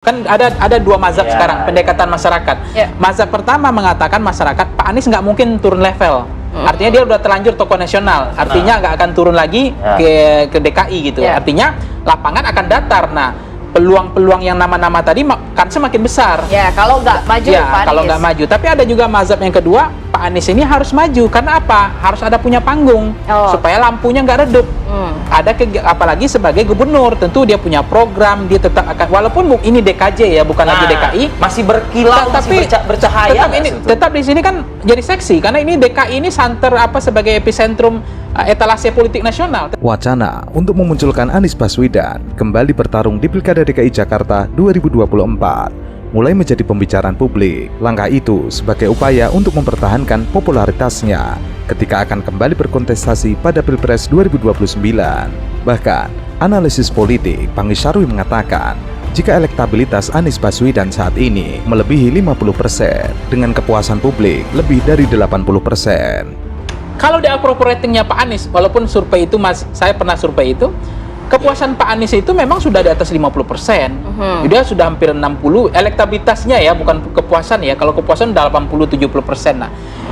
Kan ada dua mazhab sekarang pendekatan masyarakat. Mazhab pertama mengatakan masyarakat Pak Anies nggak mungkin turun level. Artinya dia udah terlanjur tokoh nasional. Artinya nggak akan turun lagi ke DKI gitu. Artinya lapangan akan datar. Nah, peluang-peluang yang nama-nama tadi kan semakin besar. Ya, kalau nggak maju Pak Anies. Kalau nggak maju. Tapi ada juga mazhab yang kedua, Pak Anies ini harus maju. Karena apa? Harus ada punya panggung supaya lampunya nggak redup. Ada apalagi sebagai gubernur, tentu dia punya program, dia tetap akan, walaupun ini DKJ ya, bukan lagi DKI, masih berkilau, tapi masih bercahaya. Tetap di sini kan jadi seksi karena ini DKI ini santer sebagai epicentrum etalase politik nasional. Wacana untuk memunculkan Anies Baswedan kembali bertarung di Pilkada DKI Jakarta 2024 mulai menjadi pembicaraan publik. Langkah itu sebagai upaya untuk mempertahankan popularitasnya ketika akan kembali berkontestasi pada Pilpres 2029. Bahkan, analisis politik Pangi Syarwi mengatakan, jika elektabilitas Anies Baswedan saat ini melebihi 50% dengan kepuasan publik lebih dari 80%. Kalau di approval ratingnya Pak Anies, walaupun survei itu saya pernah survei itu, kepuasan Pak Anies itu memang sudah di atas 50%. Dia sudah hampir 60, elektabilitasnya ya, bukan kepuasan ya. Kalau kepuasan udah 80-70%.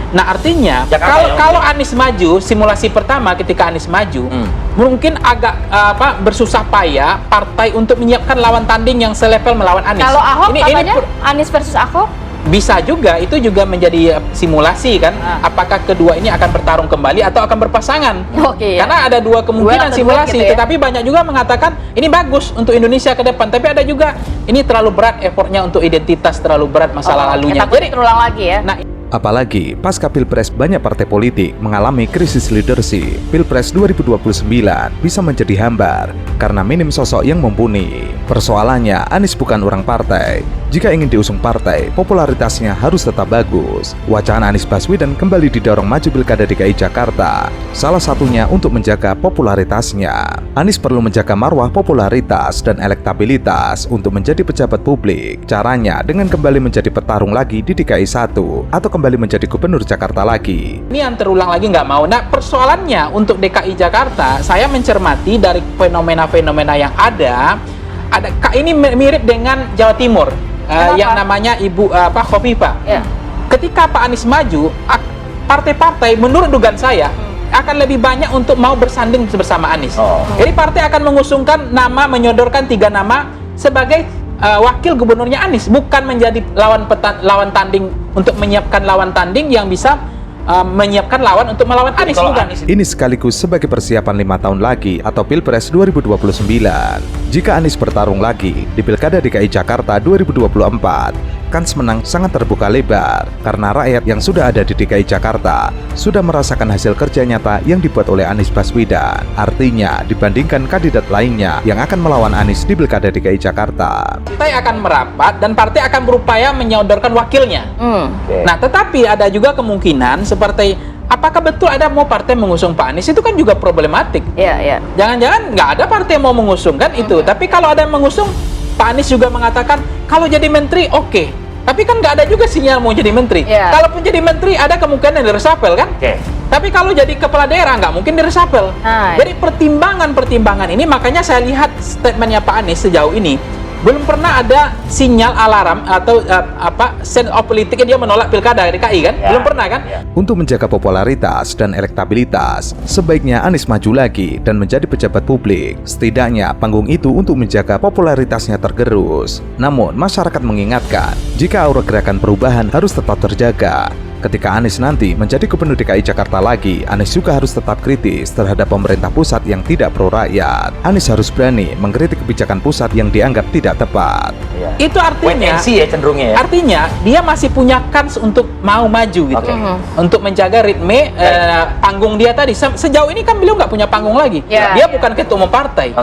Nah, artinya kalau Anies maju, simulasi pertama ketika Anies maju, mungkin agak bersusah payah partai untuk menyiapkan lawan tanding yang selevel melawan Anies. Kalau Ahok Anies versus Ahok? Bisa juga, itu juga menjadi simulasi kan. Apakah kedua ini akan bertarung kembali atau akan berpasangan? Karena ada dua kemungkinan simulasi, gitu ya? Tetapi banyak juga mengatakan ini bagus untuk Indonesia ke depan. Tapi ada juga ini terlalu berat effortnya untuk identitas, terlalu berat masalah lalunya. Jadi terulang lagi ya. Nah, apalagi pasca Pilpres banyak partai politik mengalami krisis leadership. Pilpres 2029 bisa menjadi hambar karena minim sosok yang mumpuni. Persoalannya, Anies bukan orang partai. Jika ingin diusung partai, popularitasnya harus tetap bagus. Wacana Anies Baswedan kembali didorong maju Pilkada DKI Jakarta. Salah satunya untuk menjaga popularitasnya. Anies perlu menjaga marwah popularitas dan elektabilitas untuk menjadi pejabat publik. Caranya dengan kembali menjadi petarung lagi di DKI 1 atau kembali menjadi gubernur Jakarta lagi. Ini yang terulang lagi nggak mau. Nah, persoalannya untuk DKI Jakarta, saya mencermati dari fenomena-fenomena yang ada ini mirip dengan Jawa Timur. Yang namanya Ibu Khofifah. Ketika Pak Anies maju, partai-partai menurut dugaan saya akan lebih banyak untuk mau bersanding bersama Anies. Jadi partai akan mengusungkan nama, menyodorkan 3 nama sebagai wakil gubernurnya Anies, bukan menjadi lawan tanding untuk menyiapkan lawan tanding yang bisa menyiapkan lawan untuk melawan Anies, bukan. Ini sekaligus sebagai persiapan 5 tahun lagi atau Pilpres 2029. Jika Anies bertarung lagi di Pilkada DKI Jakarta 2024, kans menang sangat terbuka lebar karena rakyat yang sudah ada di DKI Jakarta sudah merasakan hasil kerja nyata yang dibuat oleh Anies Baswedan. Artinya, dibandingkan kandidat lainnya yang akan melawan Anies di Pilkada DKI Jakarta, partai akan merapat dan partai akan berupaya menyodorkan wakilnya. Nah, tetapi ada juga kemungkinan seperti apakah betul ada mau partai mengusung Pak Anies, itu kan juga problematik. Jangan-jangan nggak ada partai yang mau mengusung kan itu. Tapi kalau ada yang mengusung, Pak Anies juga mengatakan kalau jadi menteri oke. Tapi kan nggak ada juga sinyal mau jadi menteri. Kalaupun jadi menteri ada kemungkinan di-reshuffle kan. Tapi kalau jadi kepala daerah nggak mungkin di-reshuffle. Jadi pertimbangan ini makanya saya lihat statementnya Pak Anies sejauh ini belum pernah ada sinyal alarm atau sense of politiknya dia menolak pilkada DKI kan? Belum pernah kan? Untuk menjaga popularitas dan elektabilitas, sebaiknya Anies maju lagi dan menjadi pejabat publik. Setidaknya panggung itu untuk menjaga popularitasnya tergerus. Namun masyarakat mengingatkan, jika aura gerakan perubahan harus tetap terjaga. Ketika Anies nanti menjadi gubernur DKI Jakarta lagi, Anies juga harus tetap kritis terhadap pemerintah pusat yang tidak pro rakyat. Anies harus berani mengkritik kebijakan pusat yang dianggap tidak tepat. Itu artinya, cenderungnya ya. Artinya dia masih punya kans untuk mau maju gitu, untuk menjaga ritme panggung dia tadi. Sejauh ini kan beliau nggak punya panggung lagi. Dia bukan ketua umum partai.